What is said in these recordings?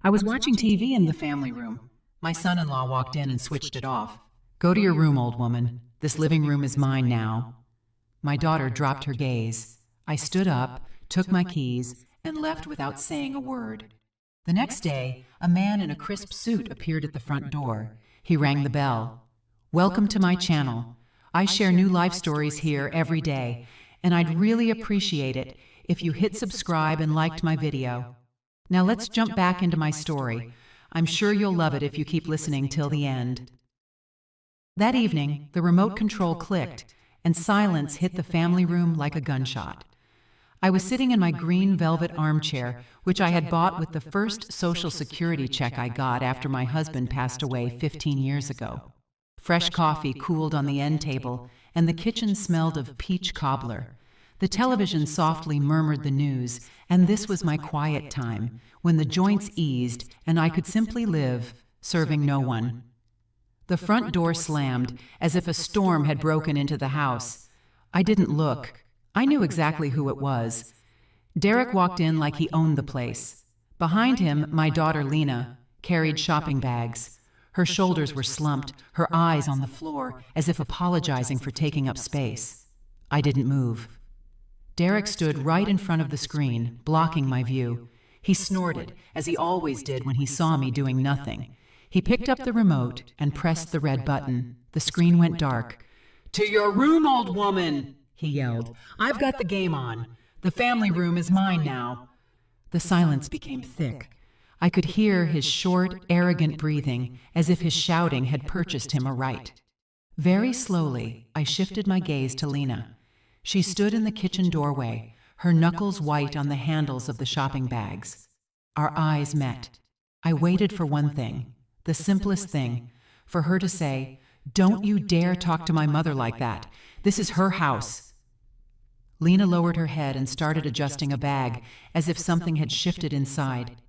I was watching TV in the family room. My son-in-law walked in and switched it off. "Go to your room, old woman. This living room is mine now." My daughter dropped her gaze. I stood up, took my keys, and left without saying a word. The next day, a man in a crisp suit appeared at the front door. He rang the bell. "Welcome to my channel. I share new life stories here every day, and I'd really appreciate it if you hit subscribe and liked my video. Now let's jump back into my story. I'm sure you'll love it if you keep listening till the end." That evening, the remote control clicked, and silence hit the family room like a gunshot. I was sitting in my green velvet armchair, which I had bought with the first Social Security check I got after my husband passed away 15 years ago. Fresh coffee cooled on the end table, and the kitchen smelled of peach cobbler. The television softly murmured the news, and this was my quiet time, when the joints eased and I could simply live, serving no one. The front door slammed, as if a storm had broken into the house. I didn't look. I knew exactly who it was. Derek walked in like he owned the place. Behind him, my daughter Lena carried shopping bags. Her shoulders were slumped, her eyes on the floor, as if apologizing for taking up space. I didn't move. Derek stood right in front of the screen, blocking my view. He snorted, as he always did when he saw me doing nothing. He picked up the remote and pressed the red button. The screen went dark. "To your room, old woman!" he yelled. "I've got the game on. The family room is mine now." The silence became thick. I could hear his short, arrogant breathing, as if his shouting had purchased him a right. Very slowly, I shifted my gaze to Lena. She stood in the kitchen doorway, her knuckles white on the handles of the shopping bags. Our eyes met. I waited for one thing, the simplest thing, for her to say, "Don't you dare talk to my mother like that. This is her house." Lena lowered her head and started adjusting a bag, as if something had shifted inside.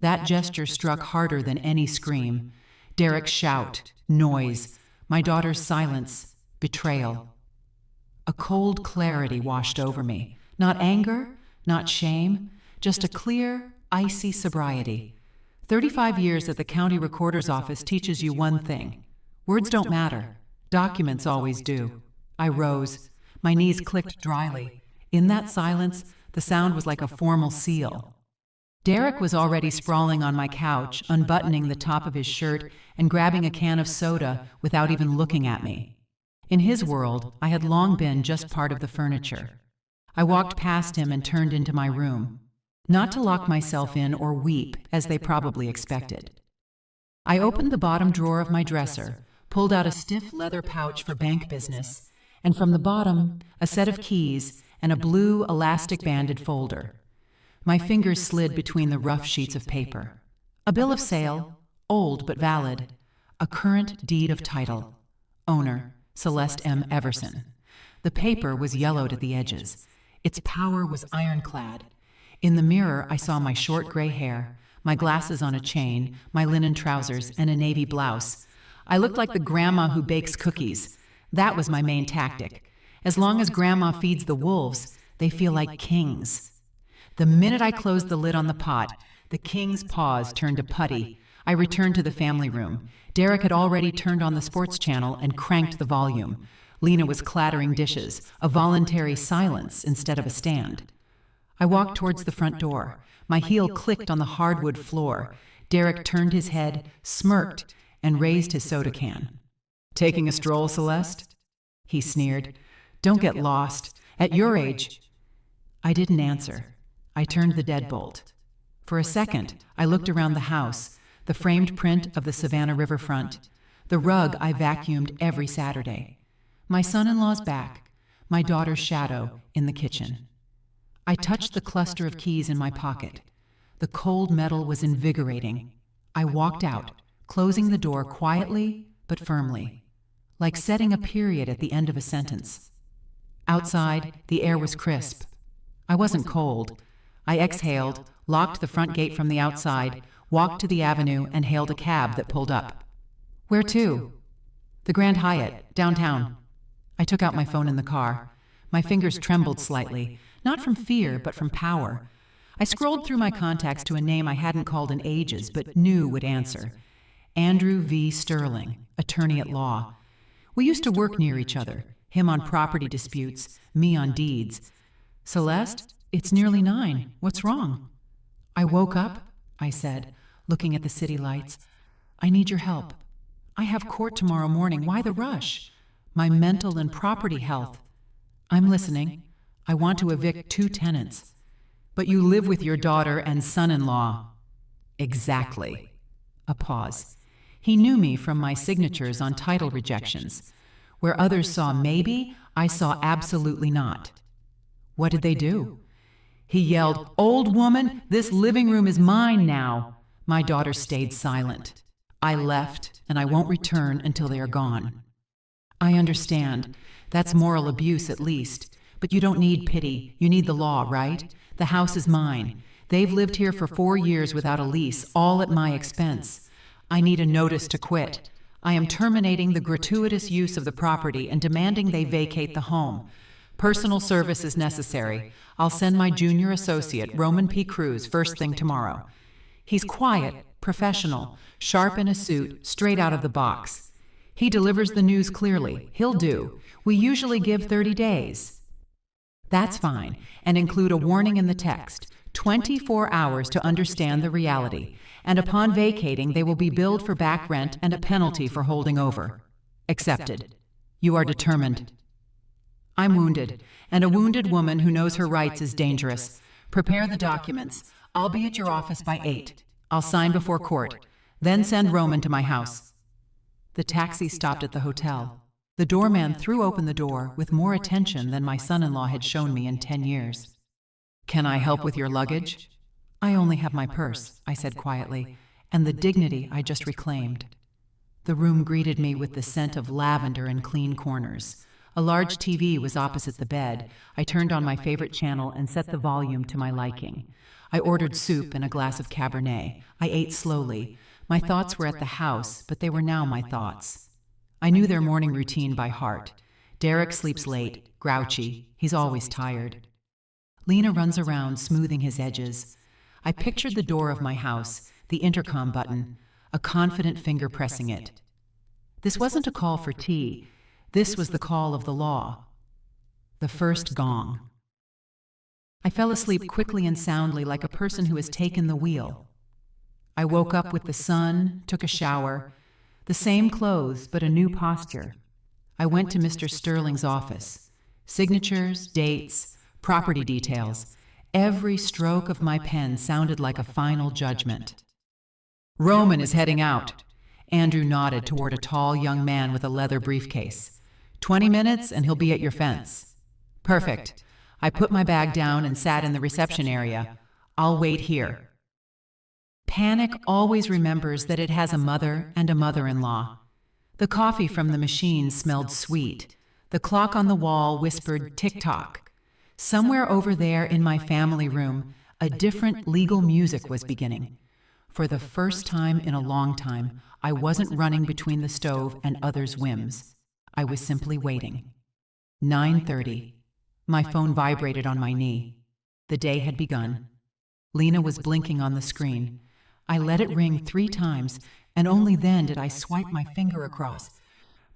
That gesture struck harder than any scream. Derek's shout, noise, my daughter's silence, betrayal. A cold clarity washed over me. Not anger, not shame, just a clear, icy sobriety. 35 years at the county recorder's office teaches you one thing. Words don't matter. Documents always do. I rose. My knees clicked dryly. In that silence, the sound was like a formal seal. Derek was already sprawling on my couch, unbuttoning the top of his shirt and grabbing a can of soda without even looking at me. In his world, I had long been just part of the furniture. I walked past him and turned into my room, not to lock myself in or weep, as they probably expected. I opened the bottom drawer of my dresser, pulled out a stiff leather pouch for bank business, and from the bottom, a set of keys and a blue, elastic-banded folder. My fingers slid between the rough sheets of paper. A bill of sale, old but valid. A current deed of title. Owner, Celeste M. Everson. The paper was yellowed at the edges. Its power was ironclad. In the mirror, I saw my short gray hair, my glasses on a chain, my linen trousers, and a navy blouse. I looked like the grandma who bakes cookies. That was my main tactic. As long as grandma feeds the wolves, they feel like kings. The minute I closed the lid on the pot, the king's paws turned to putty. I returned to the family room. Derek had already turned on the sports channel and cranked the volume. Lena was clattering dishes, a voluntary silence instead of a stand. I walked towards the front door. My heel clicked on the hardwood floor. Derek turned his head, smirked, and raised his soda can. "Taking a stroll, Celeste?" he sneered. "Don't get lost. At your age—" I didn't answer. I turned the deadbolt. For a second, I looked around the house, the framed print of the Savannah riverfront, the rug I vacuumed every Saturday, my son-in-law's back, my daughter's shadow in the kitchen. I touched the cluster of keys in my pocket. The cold metal was invigorating. I walked out, closing the door quietly but firmly, like setting a period at the end of a sentence. Outside, the air was crisp. I wasn't cold. I exhaled, locked the front gate from the outside, walked to the avenue, and hailed a cab that pulled up. "Where to?" "The Grand Hyatt, downtown." I took out my phone in the car. My fingers trembled slightly, not from fear, but from power. I scrolled through my contacts to a name I hadn't called in ages but knew would answer. Andrew V. Sterling, attorney at law. We used to work near each other, him on property disputes, me on deeds. Celeste, it's nearly 9. What's wrong? I woke up, I said, looking at the city lights. I need your help. I have court tomorrow morning. Why the rush? My mental and property health. I'm listening. I want to evict 2 tenants. But you live with your daughter and son-in-law. Exactly. A pause. He knew me from my signatures on title rejections. Where others saw maybe, I saw absolutely not. What did they do? He yelled, "Old woman, this living room is mine now." My daughter stayed silent. I left, and I won't return until they are gone. I understand. That's moral abuse at least. But you don't need pity. You need the law, right? The house is mine. They've lived here for 4 years without a lease, all at my expense. I need a notice to quit. I am terminating the gratuitous use of the property and demanding they vacate the home. Personal service is necessary. I'll send my junior associate, Roman P. Cruz, first thing tomorrow. He's quiet, professional, sharp in a suit, straight out of the box. He delivers the news clearly. He'll do. We usually give 30 days. That's fine, and include a warning in the text, 24 hours to understand the reality, and upon vacating they will be billed for back rent and a penalty for holding over. Accepted. You are determined. I'm wounded, and a wounded woman who knows her rights is dangerous. Prepare the documents. I'll be at your office by 8. I'll sign before court. Then send Roman to my house. The taxi stopped at the hotel. The doorman threw open the door with more attention than my son-in-law had shown me in 10 years. Can I help with your luggage? I only have my purse, I said quietly, and the dignity I just reclaimed. The room greeted me with the scent of lavender and clean corners. A large TV was opposite the bed. I turned on my favorite channel and set the volume to my liking. I ordered soup and a glass of Cabernet. I ate slowly. My thoughts were at the house, but they were now my thoughts. I knew their morning routine by heart. Derek sleeps late, grouchy. He's always tired. Lena runs around, smoothing his edges. I pictured the door of my house, the intercom button, a confident finger pressing it. This wasn't a call for tea. This was the call of the law. The first gong. I fell asleep quickly and soundly like a person who has taken the wheel. I woke up with the sun, took a shower, the same clothes, but a new posture. I went to Mr. Sterling's office. Signatures, dates, property details. Every stroke of my pen sounded like a final judgment. Roman is heading out. Andrew nodded toward a tall young man with a leather briefcase. 20 minutes and he'll be at your fence. Perfect. I put my bag down and sat in the reception area. I'll wait here. Panic always remembers that it has a mother and a mother-in-law. The coffee from the machine smelled sweet. The clock on the wall whispered tick-tock. Somewhere over there in my family room, a different legal music was beginning. For the first time in a long time, I wasn't running between the stove and others' whims. I was simply waiting. 9:30. My phone vibrated on my knee. The day had begun. Lena was blinking on the screen. I let it ring 3 times, and only then did I swipe my finger across.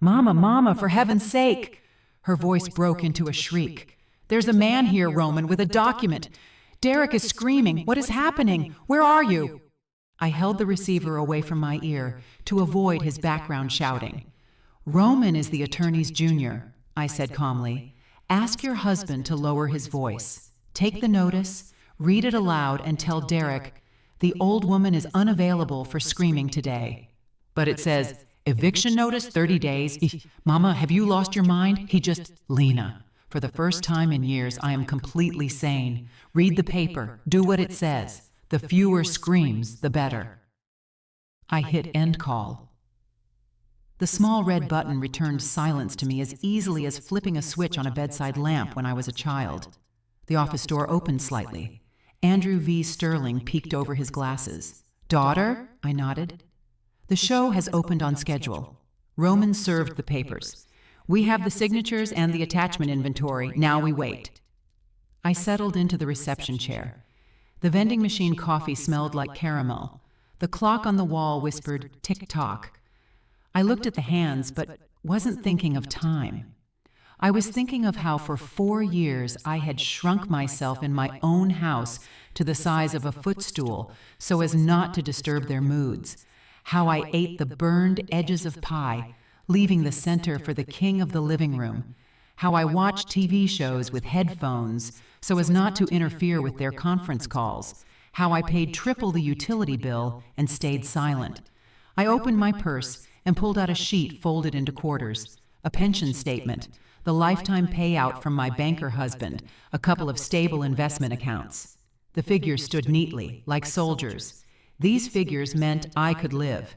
"Mama, Mama, for heaven's sake!" Her voice broke into a shriek. "There's a man here, Roman, with a document. Derek is screaming. What is happening? Where are you?" I held the receiver away from my ear to avoid his background shouting. "Roman is the attorney's junior," I said calmly. "Ask your husband to lower his voice. Take the notice, read it aloud, and tell Derek, the old woman is unavailable for screaming today." But it says, "Eviction notice, 30 days. Mama, have you lost your mind?" Lena, for the first time in years, I am completely sane. Read the paper. Do what it says. The fewer screams, the better. I hit end call. The small red button returned silence to me as easily as flipping a switch on a bedside lamp when I was a child. The office door opened slightly. Andrew V. Sterling peeked over his glasses. "Daughter?" I nodded. "The show has opened on schedule." Roman served the papers. "We have the signatures and the attachment inventory. Now we wait." I settled into the reception chair. The vending machine coffee smelled like caramel. The clock on the wall whispered, tick-tock. I looked at the hands, but wasn't thinking of time. I was thinking of how for 4 years I had shrunk myself in my own house to the size of a footstool so as not to disturb their moods. How I ate the burned edges of pie, leaving the center for the king of the living room. How I watched TV shows with headphones so as not to interfere with their conference calls. How I paid triple the utility bill and stayed silent. I opened my purse and pulled out a sheet folded into quarters, a pension statement, the lifetime payout from my banker husband, a couple of stable investment accounts. The figures stood neatly, like soldiers. These figures meant I could live.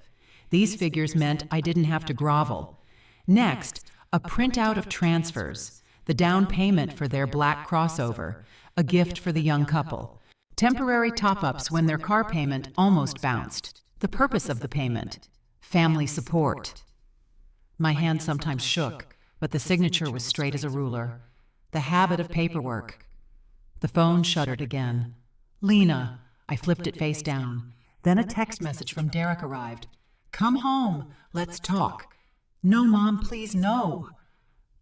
These figures meant I didn't have to grovel. Next, a printout of transfers, the down payment for their black crossover, a gift for the young couple. Temporary top-ups when their car payment almost bounced. The purpose of the payment: family support. My hand sometimes shook, but the signature was straight as a ruler. The habit of paperwork. The phone shuddered again. Lena. I flipped it face down. Then a text message from Derek arrived. Come home. Let's talk. No, Mom, please, no.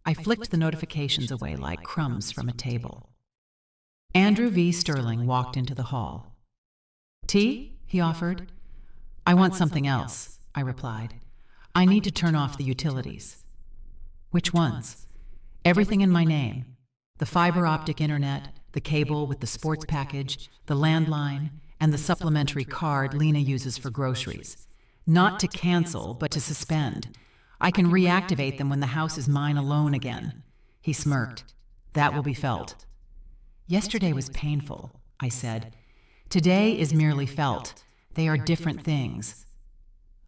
I flicked the notifications away like crumbs from a table. Andrew V. Sterling walked into the hall. Tea? He offered. I want something else, I replied. I need to turn off the utilities. Which ones? Everything in my name. The fiber optic internet, the cable with the sports package, the landline, and the supplementary card Lena uses for groceries. Not to cancel, but to suspend. I can reactivate them when the house is mine alone again. He smirked. That will be felt. Yesterday was painful, I said. Today is merely felt. They are different things.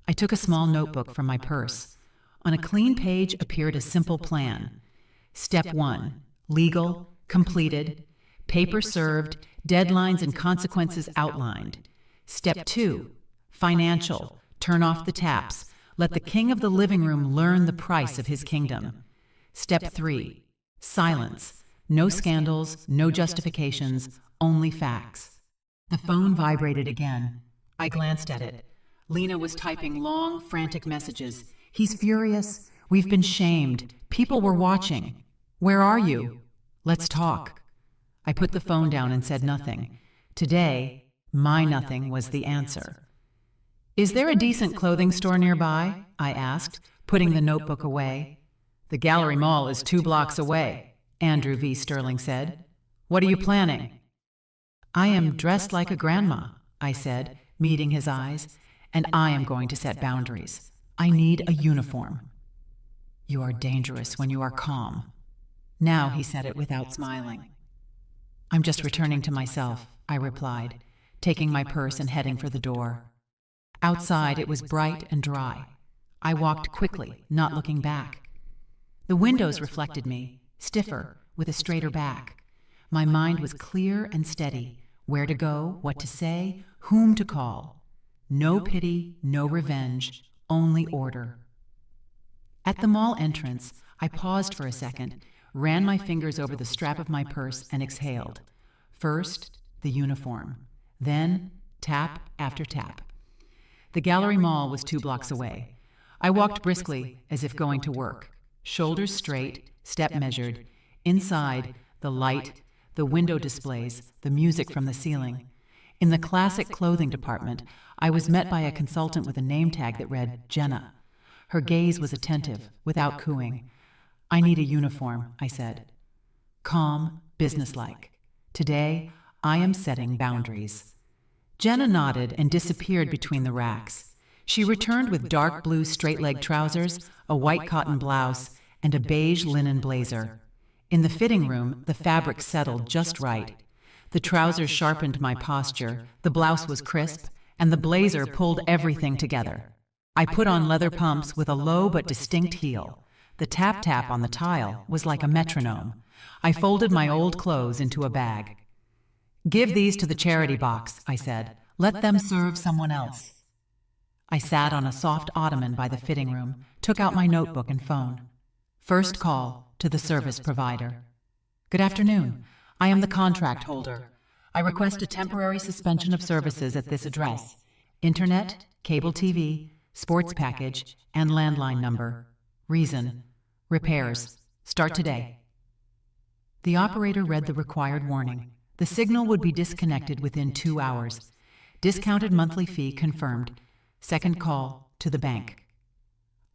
I took a small notebook from my purse. On a clean page appeared a simple plan. Step 1, legal, completed, paper served, deadlines and consequences outlined. Step 2, financial, turn off the taps. Let the king of the living room learn the price of his kingdom. Step 3, silence. No scandals, no justifications, only facts. The phone vibrated again. I glanced at it. Lena was typing long, frantic messages. He's furious. We've been shamed. People were watching. Where are you? Let's talk. I put the phone down and said nothing. Today, my nothing was the answer. Is there a decent clothing store nearby? I asked, putting the notebook away. The Gallery Mall is 2 blocks away, Andrew V. Sterling said. What are you planning? I am dressed like a grandma, I said, meeting his eyes, and I am going to set boundaries. I need a uniform. You are dangerous when you are calm. Now he said it without smiling. I'm just returning to myself, I replied, taking my purse and heading for the door. Outside it was bright and dry. I walked quickly, not looking back. The windows reflected me, stiffer, with a straighter back. My mind was clear and steady. Where to go, what to say, whom to call. No pity, no revenge, only order. At the mall entrance, I paused for a second, ran my fingers over the strap of my purse and exhaled. First, the uniform. Then, tap after tap. The Gallery Mall was 2 blocks away. I walked briskly, as if going to work. Shoulders straight, step measured. Inside, the light, the window displays, the music from the ceiling. In the classic clothing department, I was met by a consultant with a name tag that read Jenna. Her gaze was attentive, without cooing. I need a uniform, I said. Calm, businesslike. Today, I am setting boundaries. Jenna nodded and disappeared between the racks. She returned with dark blue straight-leg trousers, a white cotton blouse, and a beige linen blazer. In the fitting room, the fabric settled just right. The trousers sharpened my posture, the blouse was crisp, and the blazer pulled everything together. I put on leather pumps with a low but distinct heel. The tap-tap on the tile was like a metronome. I folded my old clothes into a bag. Give these to the charity box, I said. Let them serve someone else. I sat on a soft ottoman by the fitting room, took out my notebook and phone. First call to the service provider. Good afternoon. I am the contract holder. I request a temporary suspension of services at this address. Internet, cable TV, sports package, and landline number. Reason: repairs. Start today. The operator read the required warning. The signal would be disconnected within 2 hours. Discounted monthly fee confirmed. Second call to the bank.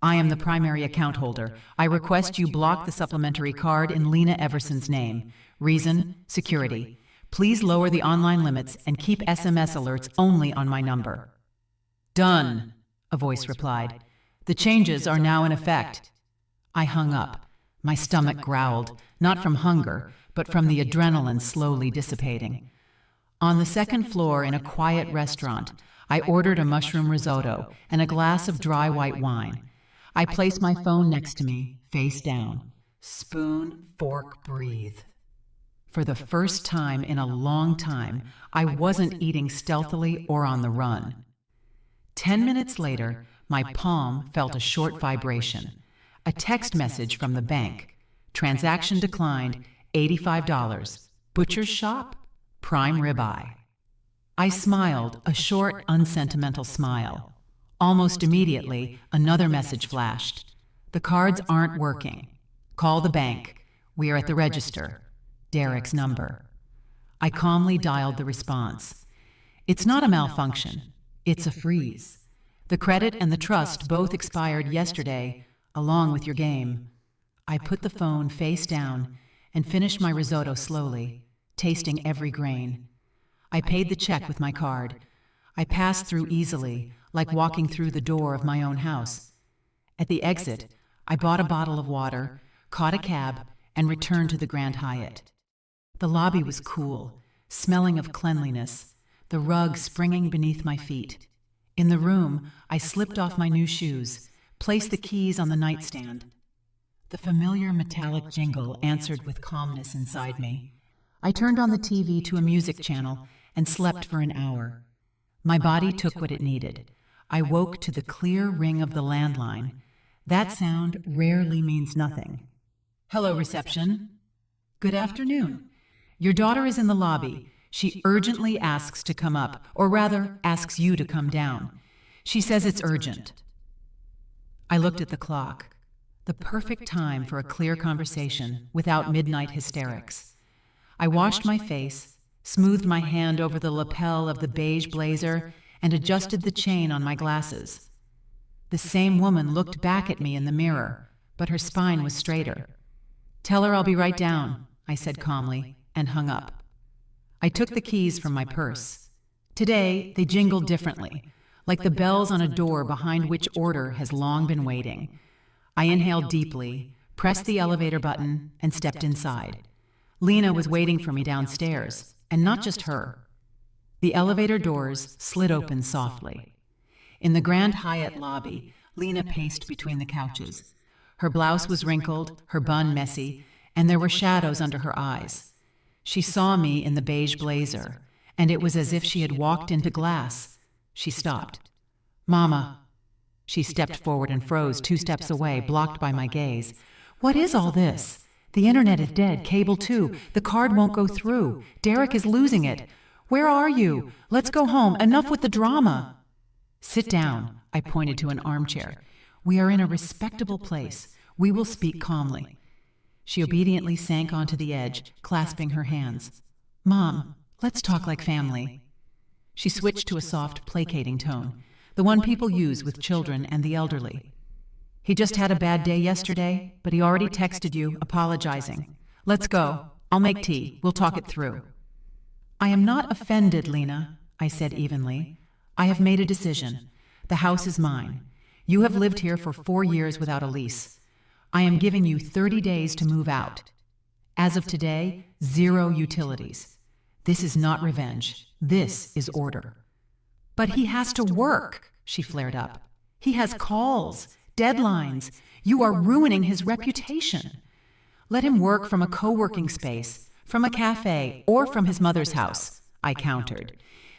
I am the primary account holder. I request you block the supplementary card in Lena Everson's name. Reason: security. Please lower the online limits and keep SMS alerts only on my number. Done, a voice replied. The changes are now in effect. I hung up. My stomach growled, not from hunger, but from the adrenaline slowly dissipating. On the second floor in a quiet restaurant, I ordered a mushroom risotto and a glass of dry white wine. I placed my phone next to me, face down. Spoon, fork, breathe. For the first time in a long time, I wasn't eating stealthily or on the run. 10 minutes later, my palm felt a short vibration. A text message from the bank. Transaction declined, $85. Butcher's shop, prime ribeye. I smiled, a short, unsentimental smile. Almost immediately, another message flashed. The cards aren't working. Call the bank. We are at the register. Derek's number. I calmly dialed the response. It's not a malfunction. It's a freeze. The credit and the trust both expired yesterday, along with your game. I put the phone face down and finished my risotto slowly, tasting every grain. I paid the check with my card. I passed through easily, like walking through the door of my own house. At the exit, I bought a bottle of water, caught a cab, and returned to the Grand Hyatt. The lobby was cool, smelling of cleanliness, the rug springing beneath my feet. In the room, I slipped off my new shoes, placed the keys on the nightstand. The familiar metallic jingle answered with calmness inside me. I turned on the TV to a music channel and slept for an hour. My body took what it needed. I woke to the clear ring of the landline. That sound rarely means nothing. Hello, reception. Good afternoon. Your daughter is in the lobby. She urgently asks to come up, or rather, asks you to come down. She says it's urgent. I looked at the clock. The perfect time for a clear conversation without midnight hysterics. I washed my face, smoothed my hand over the lapel of the beige blazer, and adjusted the chain on my glasses. The same woman looked back at me in the mirror, but her spine was straighter. Tell her I'll be right down, I said calmly, and hung up. I took the keys from my purse. Today, they jingled differently, like the bells on a door behind which order has long been waiting. I inhaled deeply, pressed the elevator button, and stepped inside. Lena was waiting for me downstairs, and not just her. The elevator doors slid open softly. In the Grand Hyatt lobby, Lena paced between the couches. Her blouse was wrinkled, her bun messy, and there were shadows under her eyes. She saw me in the beige blazer, and it was as if she had walked into glass. She stopped. Mama. She stepped forward and froze 2 steps away, blocked by my gaze. What is all this? The internet is dead, cable too. The card won't go through. Derek is losing it. Where are you? Let's go home. Enough with the drama. Sit down, I pointed to an armchair. We are in a respectable place. We will speak calmly. She obediently sank onto the edge, clasping her hands. Mom, let's talk like family. She switched to a soft, placating tone, the one people use with children and the elderly. He just had a bad day yesterday, but he already texted you, apologizing. Let's go. I'll make tea. We'll talk it through. I am not offended, Lena, I said evenly. I have made a decision. The house is mine. You have lived here for 4 years without a lease. I am giving you 30 days to move out. As of today, 0 utilities. This is not revenge. This is order. But he has to work, she flared up. He has calls, deadlines. You are ruining his reputation. Let him work from a co-working space, from a cafe, or from his mother's house, I countered.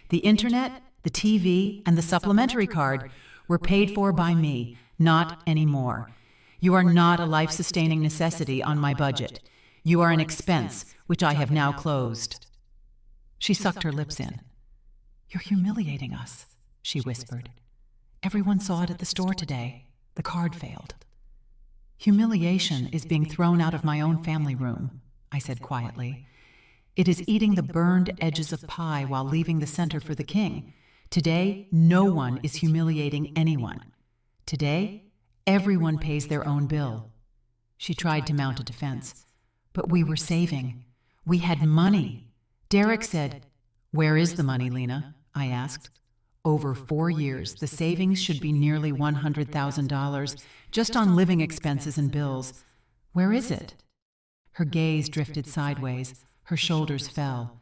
The internet, the TV, and the supplementary card were paid for by me, not anymore. You are not a life-sustaining necessity on my budget. You are an expense, which I have now closed. She sucked her lips in. "You're humiliating us," she whispered. "Everyone saw it at the store today. The card failed." "Humiliation is being thrown out of my own family room," I said quietly. "It is eating the burned edges of pie while leaving the center for the king. Today, no one is humiliating anyone. Today, everyone pays their own bill." She tried to mount a defense. "But we were saving. We had money." Derek said, "Where is the money, Lena?" I asked. "Over 4 years, the savings should be nearly $100,000 just on living expenses and bills. Where is it?" Her gaze drifted sideways. Her shoulders fell.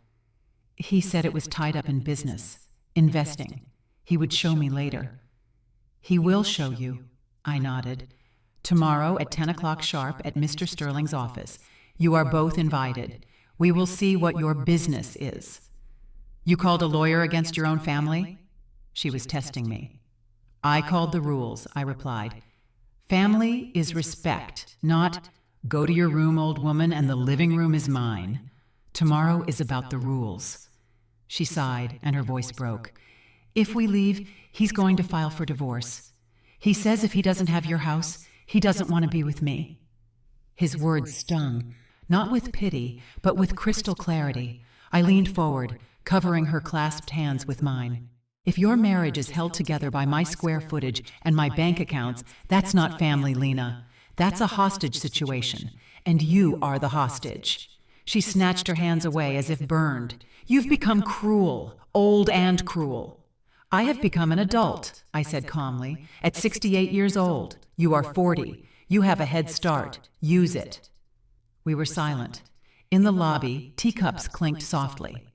"He said it was tied up in business, investing. He would show me later." "He will show you," I nodded. "Tomorrow at 10 o'clock sharp at Mr. Sterling's office. You are both invited. We will see what your business is." "You called a lawyer against your own family?" She was testing me. "I called the rules," I replied. "Family is respect, not, 'Go to your room, old woman, and the living room is mine.' Tomorrow is about the rules." She sighed, and her voice broke. "If we leave, he's going to file for divorce. He says if he doesn't have your house, he doesn't want to be with me." His words stung, not with pity, but with crystal clarity. I leaned forward, covering her clasped hands with mine. "If your marriage is held together by my square footage and my bank accounts, that's not family, Lena. That's a hostage situation, and you are the hostage." She snatched her hands away as if burned. "You've become cruel, old and cruel." "I have become an adult," I said calmly, "at 68 years old. You are 40. You have a head start. Use it." We were silent. In the lobby, teacups clinked softly.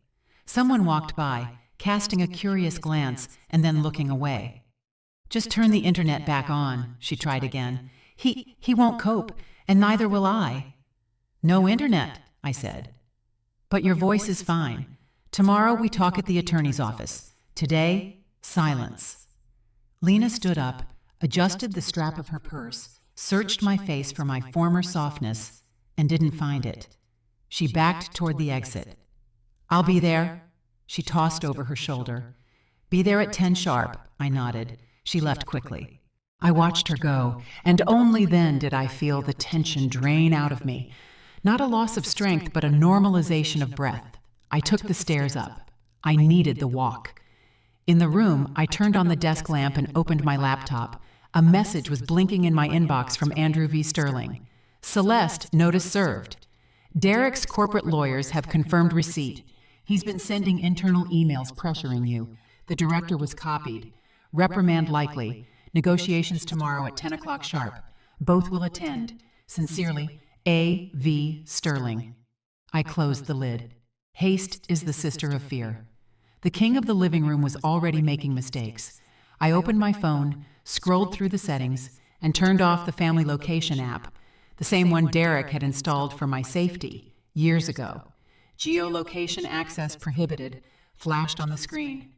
Someone walked by, casting a curious glance and then looking away. "Just turn the internet back on," she tried again. He won't cope, and neither will I." "No internet," I said. "But your voice is fine. Tomorrow we talk at the attorney's office. Today, silence." Lena stood up, adjusted the strap of her purse, searched my face for my former softness, and didn't find it. She backed toward the exit. "I'll be there." She tossed over her shoulder. "Be there at 10 sharp," I nodded. She left quickly. I watched her go, and only then did I feel the tension drain out of me. Not a loss of strength, but a normalization of breath. I took the stairs up. I needed the walk. In the room, I turned on the desk lamp and opened my laptop. A message was blinking in my inbox from Andrew V. Sterling. "Celeste, notice served. Derek's corporate lawyers have confirmed receipt. He's been sending internal emails pressuring you. The director was copied. Reprimand likely. Negotiations tomorrow at 10 o'clock sharp. Both will attend. Sincerely, A. V. Sterling." I closed the lid. Haste is the sister of fear. The king of the living room was already making mistakes. I opened my phone, scrolled through the settings, and turned off the family location app, the same one Derek had installed for my safety years ago. "Geolocation access prohibited," flashed on the screen.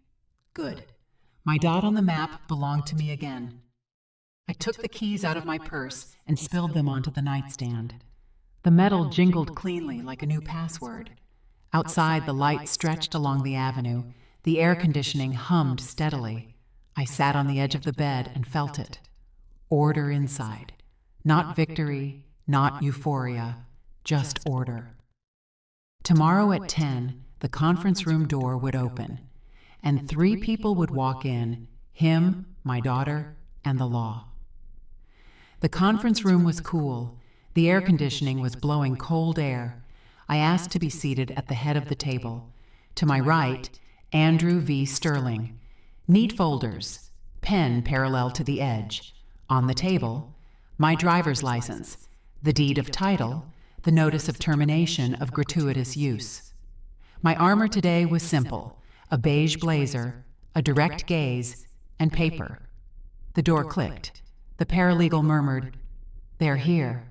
Good. My dot on the map belonged to me again. I took the keys out of my purse and spilled them onto the nightstand. The metal jingled cleanly like a new password. Outside, the light stretched along the avenue. The air conditioning hummed steadily. I sat on the edge of the bed and felt it. Order inside. Not victory, not euphoria, just order. Tomorrow at 10, the conference room door would open, and 3 people would walk in, him, my daughter, and the law. The conference room was cool. The air conditioning was blowing cold air. I asked to be seated at the head of the table. To my right, Andrew V. Sterling. Neat folders, pen parallel to the edge. On the table, my driver's license, the deed of title, the notice of termination of gratuitous use. My armor today was simple: a beige blazer, a direct gaze, and paper. The door clicked. The paralegal murmured, "They're here."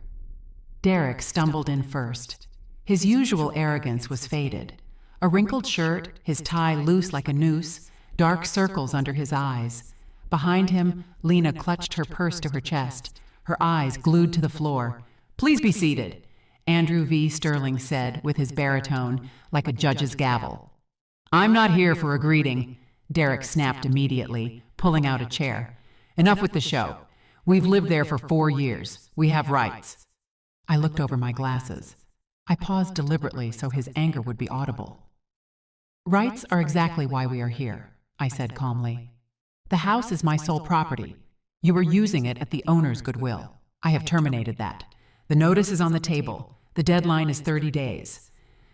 Derek stumbled in first. His usual arrogance was faded. A wrinkled shirt, his tie loose like a noose, dark circles under his eyes. Behind him, Lena clutched her purse to her chest, her eyes glued to the floor. "Please be seated," Andrew V. Sterling said with his baritone, like a judge's gavel. I'm not here for a greeting, Derek snapped immediately, pulling out a chair. Enough with the show. We've lived there for 4 years. We have rights. I looked over my glasses. I paused deliberately so his anger would be audible. Rights are exactly why we are here, I said calmly. The house is my sole property. You are using it at the owner's goodwill. I have terminated that. The notice is on the table. The deadline is 30 days.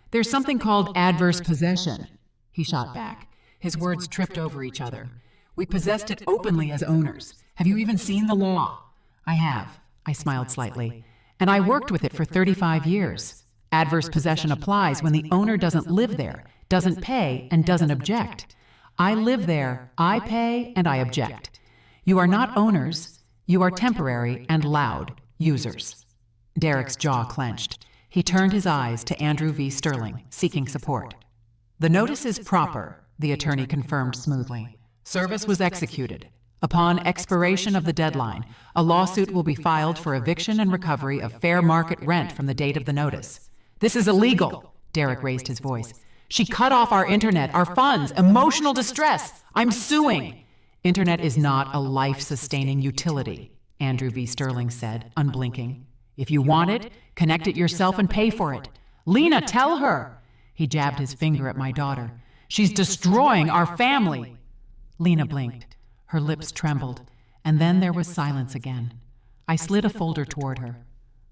There's something called adverse possession, he shot back. His words tripped over each other. We possessed it openly as owners. Have you even seen the law? I have, I smiled slightly. And I worked with it for 35 years. Adverse possession applies when the owner doesn't live there, doesn't pay, and doesn't object. I live there, I pay, and I object. You are not owners. You are temporary and loud users. Derek's jaw clenched. He turned his eyes to Andrew V. Sterling, seeking support. The notice is proper, the attorney confirmed smoothly. Service was executed. Upon expiration of the deadline, a lawsuit will be filed for eviction and recovery of fair market rent from the date of the notice. This is illegal, Derek raised his voice. She cut off our internet, our funds, emotional distress. I'm suing. Internet is not a life-sustaining utility, Andrew V. Sterling said, unblinking. If you want it, connect it yourself and pay for it. Lena, tell her. He jabbed his finger at my daughter. She's destroying our family. Lena blinked. Her lips trembled, and then there was silence again. I slid a folder toward her.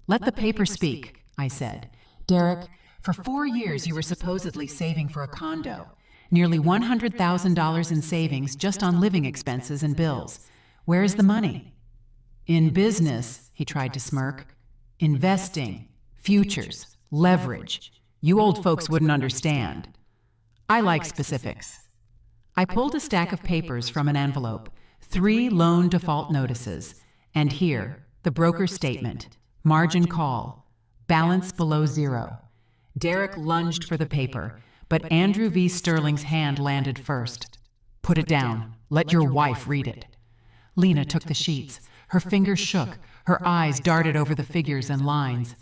Let the paper speak, I said. Derek, for 4 years you were supposedly saving for a condo. Nearly $100,000 in savings just on living expenses and bills. Where is the money? In business, he tried to smirk. Investing, futures, leverage. You old folks wouldn't understand. I like specifics. I pulled a stack of papers from an envelope, 3 loan default notices, and here, the broker's statement, margin call, balance below 0. Derek lunged for the paper, but Andrew V. Sterling's hand landed first. Put it down. Let your wife read it. Lena took the sheets. Her fingers shook. Her eyes darted over the figures and lines.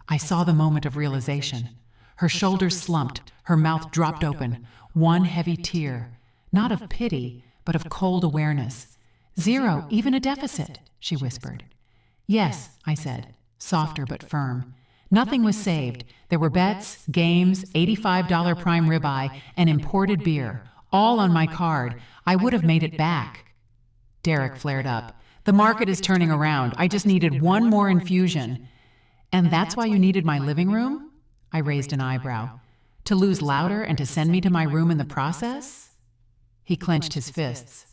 I saw the moment of realization. Her shoulders slumped. Her mouth dropped open. One heavy tear. Not of pity, but of cold awareness. 0, even a deficit, she whispered. Yes, I said, softer but firm. Nothing was saved. There were bets, games, $85 prime ribeye, and imported beer, all on my card. I would have made it back. Derek flared up. The market is turning around. I just needed one more infusion. And that's why you needed my living room? I raised an eyebrow. To lose louder and to send me to my room in the process? He clenched his fists.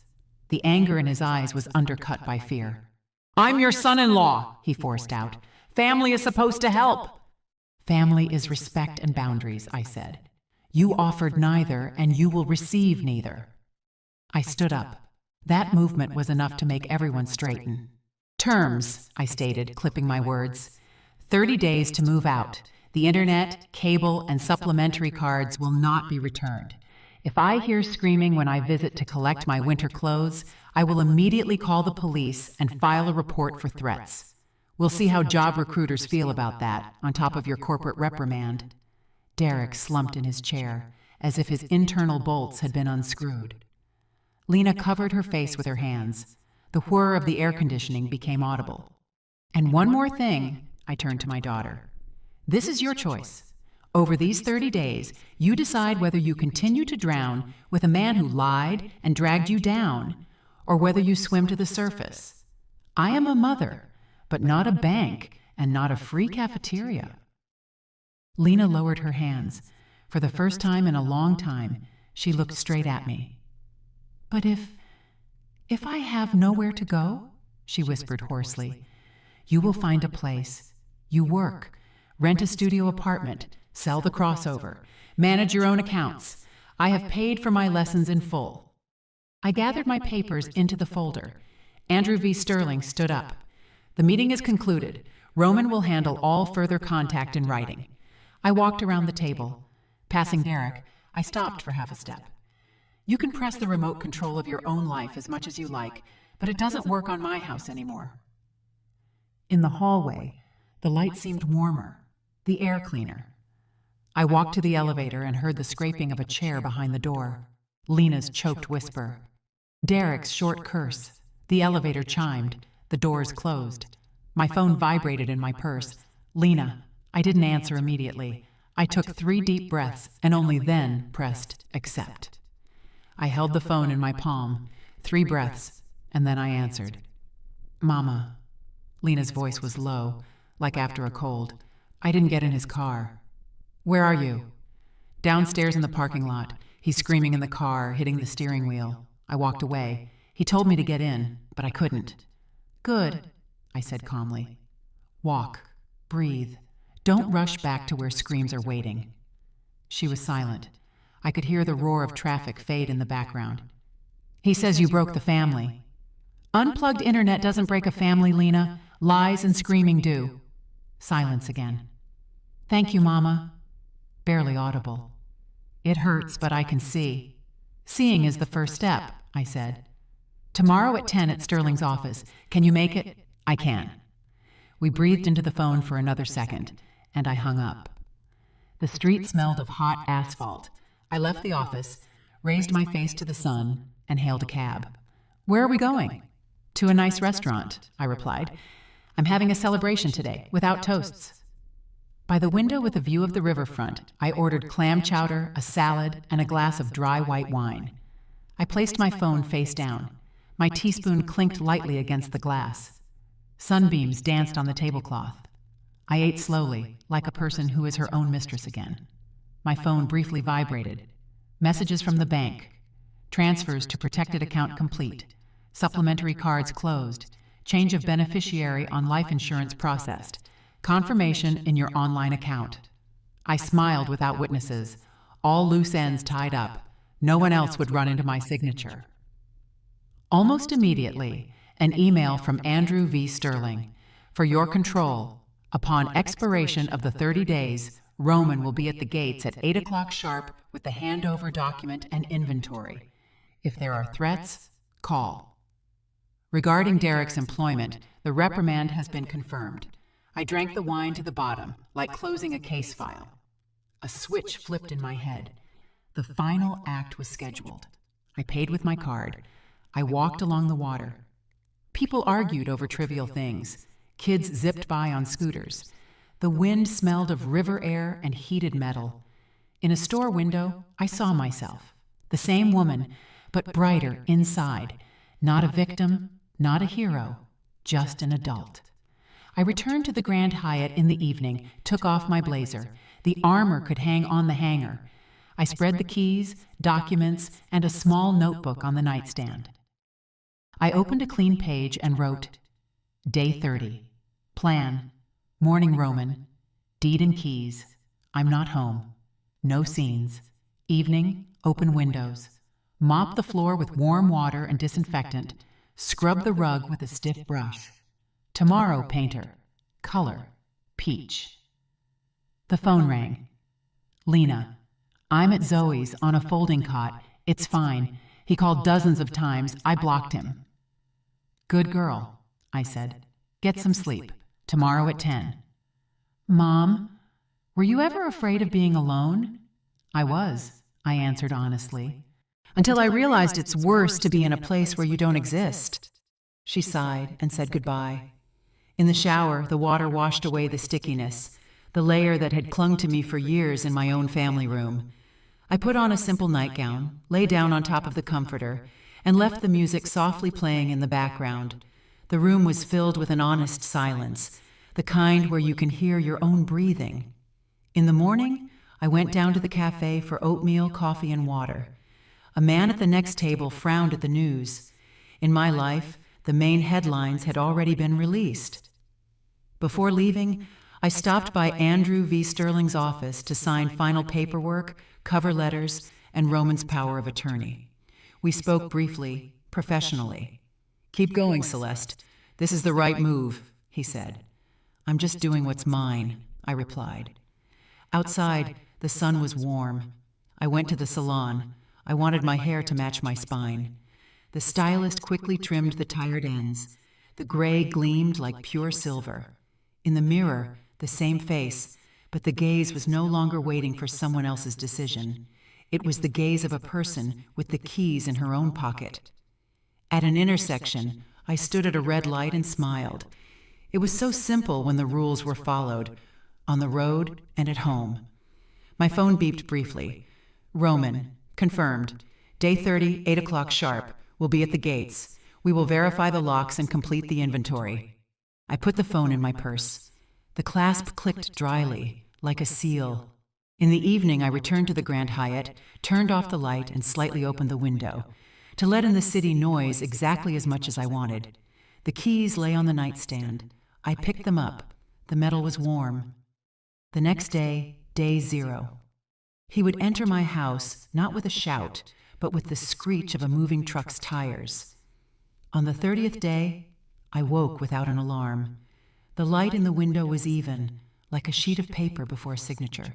The anger in his eyes was undercut by fear. I'm your son-in-law, he forced out. Family is supposed to help. Family is respect and boundaries, I said. You offered neither, and you will receive neither. I stood up. That movement was enough to make everyone straighten. Terms, I stated, clipping my words. 30 days to move out. The internet, cable, and supplementary cards will not be returned. If I hear screaming when I visit to collect my winter clothes, I will immediately call the police and file a report for threats. We'll see how job recruiters feel about that, on top of your corporate reprimand. Derek slumped in his chair, as if his internal bolts had been unscrewed. Lena covered her face with her hands. The whir of the air conditioning became audible. And one more thing, I turned to my daughter. This is your choice. Over these 30 days, you decide whether you continue to drown with a man who lied and dragged you down, or whether you swim to the surface. I am a mother, but not a bank and not a free cafeteria. Lena lowered her hands. For the first time in a long time, she looked straight at me. But if I have nowhere to go, she whispered hoarsely, you will find a place. You work, rent a studio apartment, sell the crossover, manage your own accounts. I have paid for my lessons in full. I gathered my papers into the folder. Andrew V. Sterling stood up. The meeting is concluded. Roman will handle all further contact in writing. I walked around the table. Passing Derek, I stopped for half a step. You can press the remote control of your own life as much as you like, but it doesn't work on my house anymore. In the hallway, the light seemed warmer, the air cleaner. I walked to the elevator and heard the scraping of a chair behind the door. Lena's choked whisper. Derek's short curse. The elevator chimed. The doors closed. My phone vibrated in my purse. Lena. I didn't answer immediately. I took 3 deep breaths and only then pressed accept. I held the phone in my palm. 3 breaths, and then I answered. Mama. Lena's voice was low, like after a cold. I didn't get in his car. Where are you? Downstairs in the parking lot. He's screaming in the car, hitting the steering wheel. I walked away. He told me to get in, but I couldn't. Good, I said calmly. Walk. Breathe. Don't rush back to where screams are waiting. She was silent. I could hear the roar of traffic fade in the background. He says you broke the family. Unplugged internet doesn't break a family, Lena. Lies and screaming do. Silence again. Thank you, Mama. Barely audible. It hurts, but I can see. Seeing is the first step, I said. Tomorrow at 10 at Sterling's office. Can you make it? I can. We breathed into the phone for another second, and I hung up. The street smelled of hot asphalt. I left the office, raised my face to the sun, and hailed a cab. Where are we going? To a nice restaurant, I replied. I'm having a celebration today, without toasts. By the window with a view of the riverfront, I ordered clam chowder, a salad, and a glass of dry white wine. I placed my phone face down. My teaspoon clinked lightly against the glass. Sunbeams danced on the tablecloth. I ate slowly, like a person who is her own mistress again. My phone briefly vibrated. Messages from the bank. Transfers to protected account complete. Supplementary cards closed. Change of beneficiary on life insurance processed. Confirmation in your online account. I smiled without witnesses. All loose ends tied up. No one else would run into my signature. Almost immediately, an email from Andrew V. Sterling. For your control, upon expiration of the 30 days, Roman will be at the gates at 8 o'clock sharp with the handover document and inventory. If there are threats, call. Regarding Derek's employment, the reprimand has been confirmed. I drank the wine to the bottom, like closing a case file. A switch flipped in my head. The final act was scheduled. I paid with my card. I walked along the water. People argued over trivial things. Kids zipped by on scooters. The wind smelled of river air and heated metal. In a store window, I saw myself. The same woman, but brighter inside. Not a victim, not a hero, just an adult. I returned to the Grand Hyatt in the evening, took off my blazer. The armor could hang on the hanger. I spread the keys, documents, and a small notebook on the nightstand. I opened a clean page and wrote, Day 30. Plan. Morning Roman. Deed and keys. I'm not home. No scenes. Evening. Open windows. Mop the floor with warm water and disinfectant. Scrub the rug with a stiff brush. Tomorrow, painter. Color. Peach. The phone rang. Lena. I'm at Zoe's on a folding cot. It's fine. He called dozens of times. I blocked him. Good girl, I said. Get some sleep. Tomorrow at 10. Mom, were you ever afraid of being alone? I was, I answered honestly. Until I realized it's worse to be in a place where you don't exist. She sighed and said goodbye. In the shower, the water washed away the stickiness, the layer that had clung to me for years in my own family room. I put on a simple nightgown, lay down on top of the comforter, and left the music softly playing in the background. The room was filled with an honest silence, the kind where you can hear your own breathing. In the morning, I went down to the cafe for oatmeal, coffee, and water. A man at the next table frowned at the news. In my life, the main headlines had already been released. Before leaving, I stopped by Andrew V. Sterling's office to sign final paperwork, cover letters, and Roman's power of attorney. We spoke briefly, professionally. Keep going, Celeste. This is the right move, he said. I'm just doing what's mine, I replied. Outside, the sun was warm. I went to the salon. I wanted my hair to match my spine. The stylist quickly trimmed the tired ends. The gray gleamed like pure silver. In the mirror, the same face, but the gaze was no longer waiting for someone else's decision. It was the gaze of a person with the keys in her own pocket. At an intersection, I stood at a red light and smiled. It was so simple when the rules were followed, on the road and at home. My phone beeped briefly. Roman, confirmed. Day 30, 8 o'clock sharp. We'll be at the gates. We will verify the locks and complete the inventory. I put the phone in my purse. The clasp clicked dryly, like a seal. In the evening, I returned to the Grand Hyatt, turned off the light, and slightly opened the window, to let in the city noise exactly as much as I wanted. The keys lay on the nightstand. I picked them up. The metal was warm. The next day, day 0. He would enter my house, not with a shout, but with the screech of a moving truck's tires. On the 30th day, I woke without an alarm. The light in the window was even, like a sheet of paper before a signature.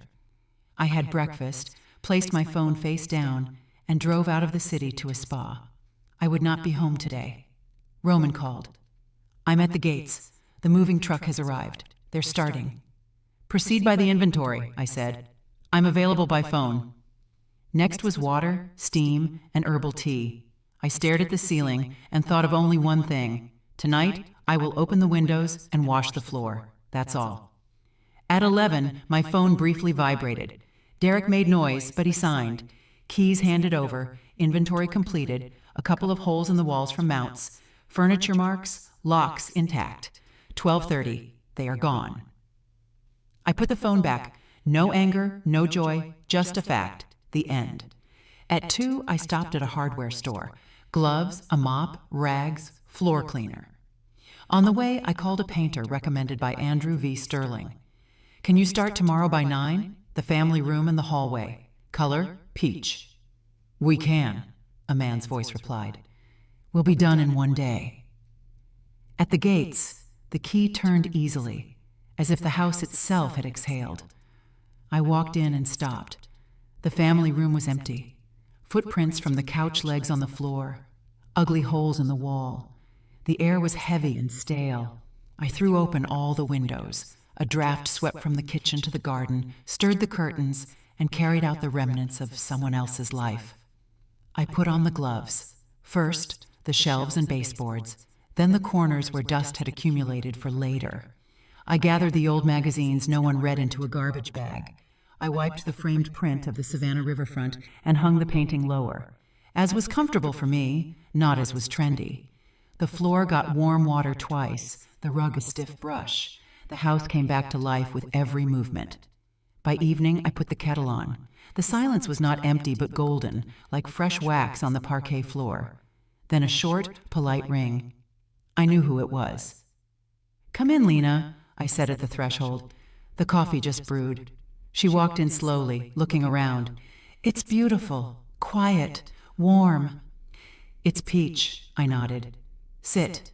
I had breakfast, placed my phone face down, and drove out of the city to a spa. I would not be home today. Roman called. I'm at the gates. The moving truck has arrived. They're starting. Proceed by the inventory, I said. I'm available by phone. Next was water, steam, and herbal tea. I stared at the ceiling and thought of only one thing. Tonight, I will open the windows and wash the floor. That's all. At 11, my phone briefly vibrated. Derek made noise, but he signed. Keys handed over, inventory completed, a couple of holes in the walls from mounts, furniture marks, locks intact. 12:30, they are gone. I put the phone back. No anger, no joy, just a fact. The end. At 2, I stopped at a hardware store. Gloves, a mop, rags, floor cleaner. On the way, I called a painter recommended by Andrew V. Sterling. Can you start tomorrow by 9? The family room and the hallway. Color, peach. We can, a man's voice replied. We'll be done in 1 day. At the gates, the key turned easily, as if the house itself had exhaled. I walked in and stopped. The family room was empty. Footprints from the couch legs on the floor. Ugly holes in the wall. The air was heavy and stale. I threw open all the windows. A draft swept from the kitchen to the garden, stirred the curtains, and carried out the remnants of someone else's life. I put on the gloves. First, the shelves and baseboards, then the corners where dust had accumulated for later. I gathered the old magazines no one read into a garbage bag. I wiped the framed print of the Savannah riverfront and hung the painting lower, as was comfortable for me, not as was trendy. The floor got warm water twice, the rug a stiff brush. The house came back to life with every movement. By evening, I put the kettle on. The silence was not empty but golden, like fresh wax on the parquet floor. Then a short, polite ring. I knew who it was. Come in, Lena, I said at the threshold. The coffee just brewed. She walked in slowly, looking around. It's beautiful, quiet, warm. It's peach, I nodded. Sit.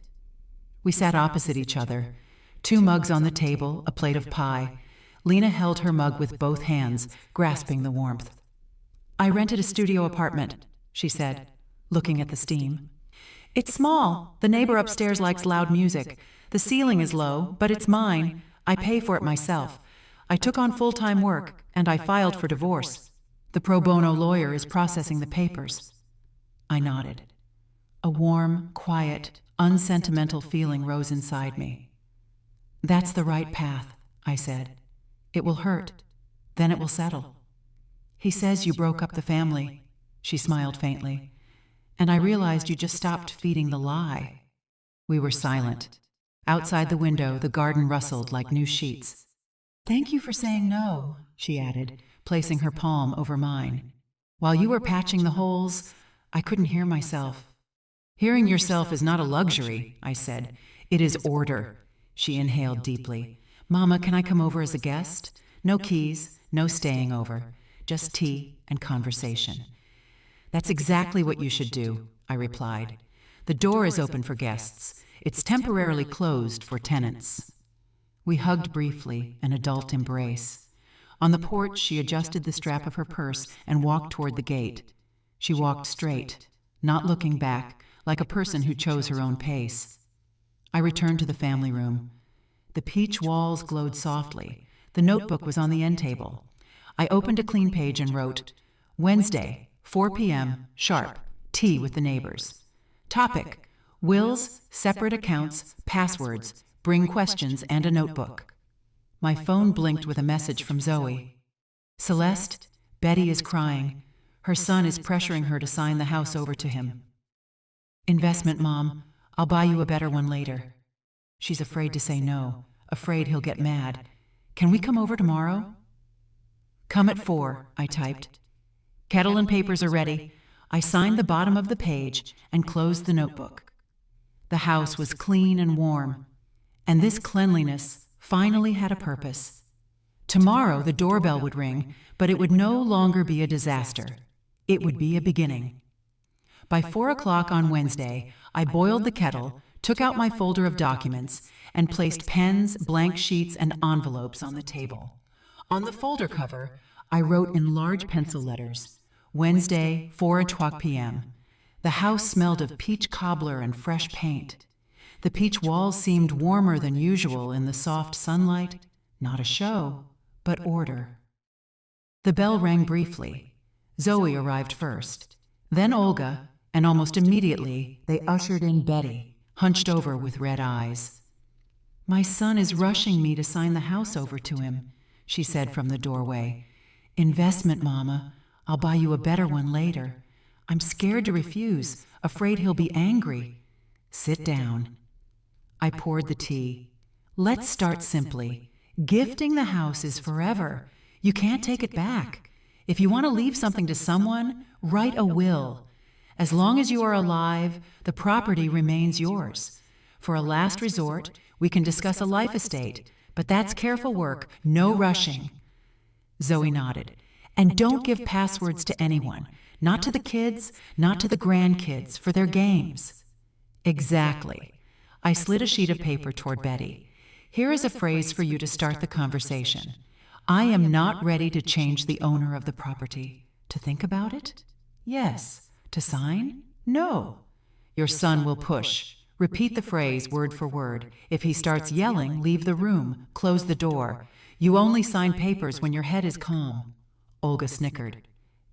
We sat opposite each other. 2 mugs on the table, a plate of pie. Lena held her mug with both hands, grasping the warmth. I rented a studio apartment, she said, looking at the steam. It's small. The neighbor upstairs likes loud music. The ceiling is low, but it's mine. I pay for it myself. I took on full-time work, and I filed for divorce. The pro bono lawyer is processing the papers. I nodded. A warm, quiet, unsentimental feeling rose inside me. That's the right path, I said. It will hurt. Then it will settle. He says you broke up the family. She smiled faintly. And I realized you just stopped feeding the lie. We were silent. Outside the window, the garden rustled like new sheets. Thank you for saying no, she added, placing her palm over mine. While you were patching the holes, I couldn't hear myself. Hearing yourself is not a luxury, I said. It is order. She inhaled deeply. Mama, can I come over as a guest? No keys, no staying over. Just tea and conversation. That's exactly what you should do, I replied. The door is open for guests. It's temporarily closed for tenants. We hugged briefly, an adult embrace. On the porch, she adjusted the strap of her purse and walked toward the gate. She walked straight, not looking back, like a person who chose her own pace. I returned to the family room. The peach walls glowed softly. The notebook was on the end table. I opened a clean page and wrote, Wednesday, 4 p.m., sharp, tea with the neighbors. Topic, wills, separate accounts, passwords, bring questions, and a notebook. My phone blinked with a message from Zoe. Celeste, Betty is crying. Her son is pressuring her to sign the house over to him. Investment, Mom. I'll buy you a better one later. She's afraid to say no, afraid he'll get mad. Can we come over tomorrow? Come at 4, I typed. Kettle and papers are ready. I signed the bottom of the page and closed the notebook. The house was clean and warm, and this cleanliness finally had a purpose. Tomorrow the doorbell would ring, but it would no longer be a disaster. It would be a beginning. By 4 o'clock on Wednesday, I boiled the kettle, took out my folder of documents, and placed pens, blank sheets, and envelopes on the table. On the folder cover, I wrote in large pencil letters, Wednesday, 4:00 p.m. The house smelled of peach cobbler and fresh paint. The peach walls seemed warmer than usual in the soft sunlight. Not a show, but order. The bell rang briefly. Zoe arrived first, then Olga, and almost immediately they ushered in Betty, hunched over with red eyes. My son is rushing me to sign the house over to him, she said from the doorway. Investment, Mama. I'll buy you a better one later. I'm scared to refuse, afraid he'll be angry. Sit down. I poured the tea. Let's start simply. Gifting the house is forever. You can't take it back. If you want to leave something to someone, write a will. As long as you are alive, the property remains yours. For a last resort, we can discuss a life estate, but that's careful work, no rushing. Zoe nodded. And don't give passwords to anyone, not to the kids, not to the grandkids, for their games. Exactly. I slid a sheet of paper toward Betty. Here is a phrase for you to start the conversation. I am not ready to change the owner of the property. To think about it? Yes. To sign? No. Your son will push. Repeat the phrase word for word. If he starts yelling, leave the room, close the door. You only sign papers when your head is calm. Olga snickered.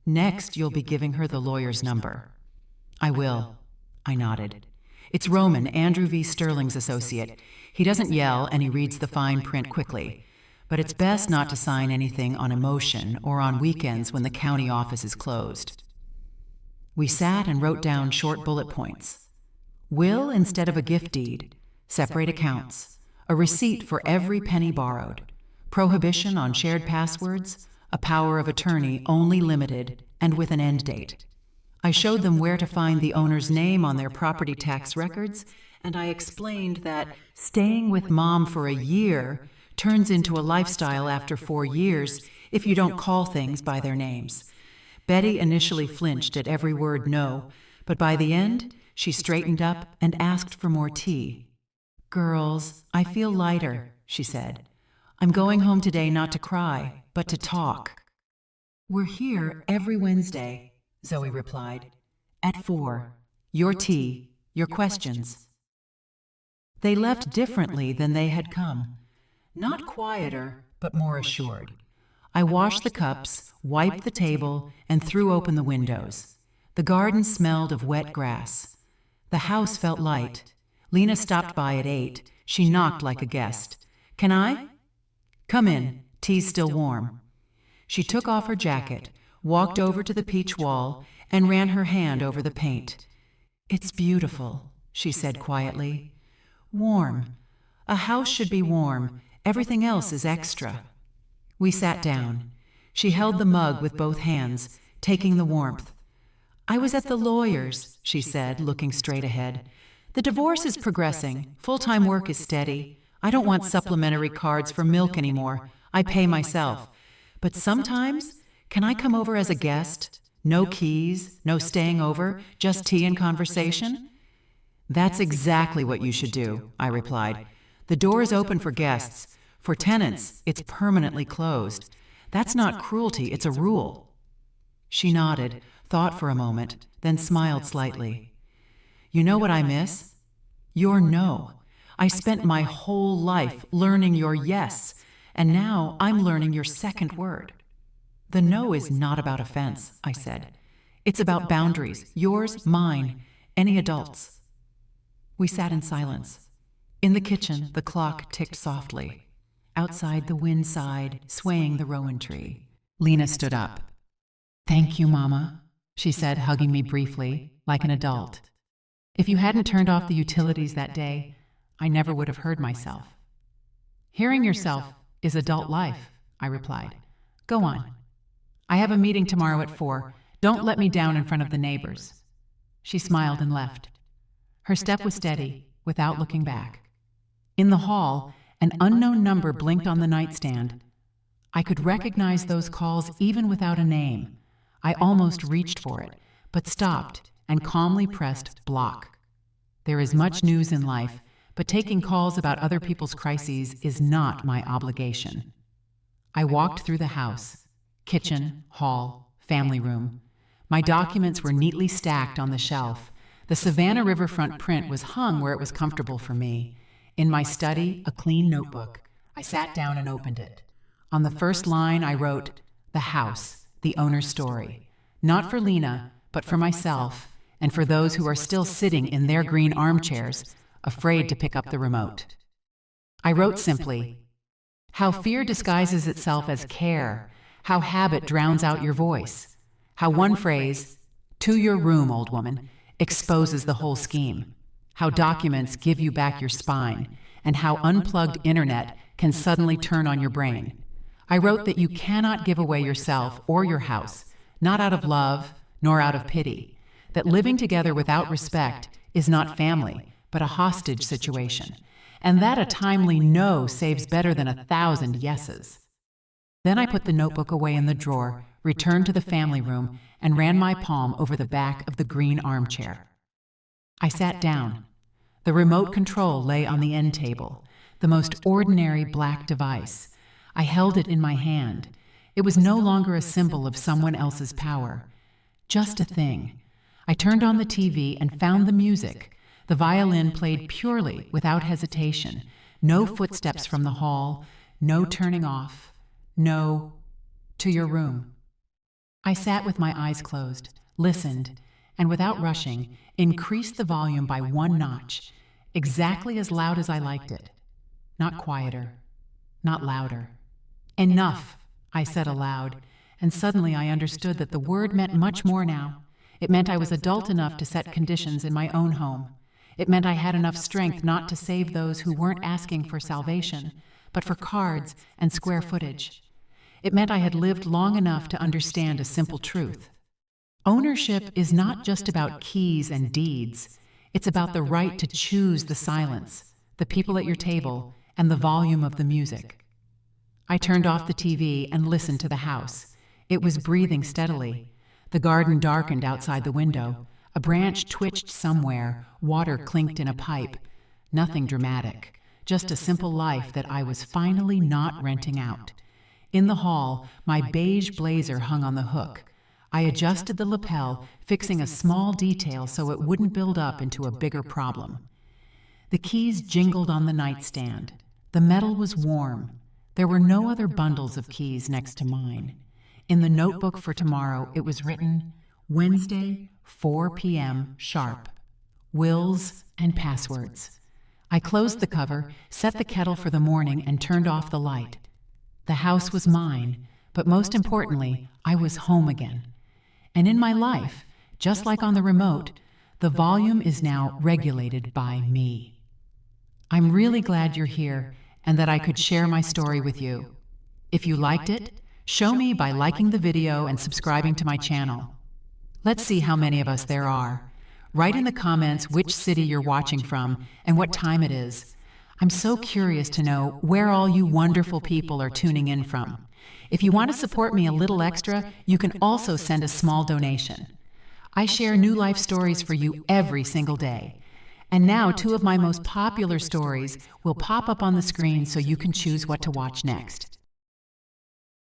Next, you'll be giving her the lawyer's number. I will. I nodded. It's Roman, Andrew V. Sterling's associate. He doesn't yell and he reads the fine print quickly. But it's best not to sign anything on emotion or on weekends when the county office is closed. We sat and wrote down short bullet points. Will instead of a gift deed. Separate accounts. A receipt for every penny borrowed. Prohibition on shared passwords. A power of attorney only limited and with an end date. I showed them where to find the owner's name on their property tax records, and I explained that staying with Mom for a year turns into a lifestyle after 4 years if you don't call things by their names. Betty initially flinched at every word no, but by the end, she straightened up and asked for more tea. Girls, I feel lighter, she said. I'm going home today not to cry, but to talk. We're here every Wednesday, Zoe replied. At 4. Your tea, your questions. They left differently than they had come. Not quieter, but more assured. I washed the cups, wiped the table, and threw open the windows. The garden smelled of wet grass. The house felt light. Lena stopped by at 8. She knocked like a guest. Can I? Come in. Tea's still warm. She took off her jacket, walked over to the peach wall, and ran her hand over the paint. It's beautiful, she said quietly. Warm. A house should be warm. Everything else is extra. We sat down. She held the mug with both hands, taking the warmth. I was at the lawyer's, she said, looking straight ahead. The divorce is progressing. Full-time work is steady. I don't want supplementary cards for milk anymore. I pay myself. But sometimes, can I come over as a guest? No keys, no staying over, just tea and conversation? That's exactly what you should do, I replied. The door is open for guests. For tenants, it's permanently closed. That's not cruelty, it's a rule. She nodded, thought for a moment, then smiled slightly. You know what I miss? Your no. I spent my whole life learning your yes, and now I'm learning your second word." "The no is not about offense," I said. "It's about boundaries, yours, mine, any adults." We sat in silence. In the kitchen, the clock ticked softly. Outside, the wind sighed, swaying the rowan tree. Lena stood up. "Thank you, Mama," she said, hugging me briefly, like an adult. "If you hadn't turned off the utilities that day, I never would have heard myself." "Hearing yourself is adult life," I replied. "Go on. I have a meeting tomorrow at 4. Don't let me down in front of the neighbors." She smiled and left. Her step was steady, without looking back. In the hall, an unknown number blinked on the nightstand. I could recognize those calls even without a name. I almost reached for it, but stopped and calmly pressed block. There is much news in life, but taking calls about other people's crises is not my obligation. I walked through the house, kitchen, hall, family room. My documents were neatly stacked on the shelf. The Savannah riverfront print was hung where it was comfortable for me. In my study, a clean notebook. I sat down and opened it. On the first line, I wrote, "The house, the owner's story." Not for Lena, but for myself, and for those who are still sitting in their green armchairs, afraid to pick up the remote. I wrote simply, "How fear disguises itself as care, how habit drowns out your voice, how one phrase, 'To your room, old woman,' exposes the whole scheme, how documents give you back your spine, and how unplugged internet can suddenly turn on your brain. I wrote that you cannot give away yourself or your house, not out of love, nor out of pity, that living together without respect is not family, but a hostage situation, and that a timely no saves better than 1,000 yeses." Then I put the notebook away in the drawer, returned to the family room, and ran my palm over the back of the green armchair. I sat down. The remote control lay on the end table, the most ordinary black device. I held it in my hand. It was no longer a symbol of someone else's power, just a thing. I turned on the TV and found the music. The violin played purely, without hesitation. No footsteps from the hall, no turning off, no, "To your room." I sat with my eyes closed, listened, and without rushing, increased the volume by 1 notch, exactly as loud as I liked it. Not quieter, not louder. "Enough," I said aloud, and suddenly I understood that the word meant much more now. It meant I was adult enough to set conditions in my own home. It meant I had enough strength not to save those who weren't asking for salvation, but for cards and square footage. It meant I had lived long enough to understand a simple truth. Ownership is not just about keys and deeds. It's about the right to choose the silence, the people at your table, and the volume of the music. I turned off the TV and listened to the house. It was breathing steadily. The garden darkened outside the window. A branch twitched somewhere, water clinked in a pipe. Nothing dramatic, just a simple life that I was finally not renting out. In the hall, my beige blazer hung on the hook. I adjusted the lapel, fixing a small detail so it wouldn't build up into a bigger problem. The keys jingled on the nightstand. The metal was warm. There were no other bundles of keys next to mine. In the notebook for tomorrow, it was written, "Wednesday, 4 p.m. sharp. Wills and passwords." I closed the cover, set the kettle for the morning, and turned off the light. The house was mine, but most importantly, I was home again. And in my life, just like on the remote, the volume is now regulated by me. I'm really glad you're here and that I could share my story with you. If you liked it, show me by liking the video and subscribing to my channel. Let's see how many of us there are. Write in the comments which city you're watching from and what time it is. I'm so curious to know where all you wonderful people are tuning in from. If you want to support me a little extra, you can also send a small donation. I share new life stories for you every single day. And now 2 of my most popular stories will pop up on the screen so you can choose what to watch next.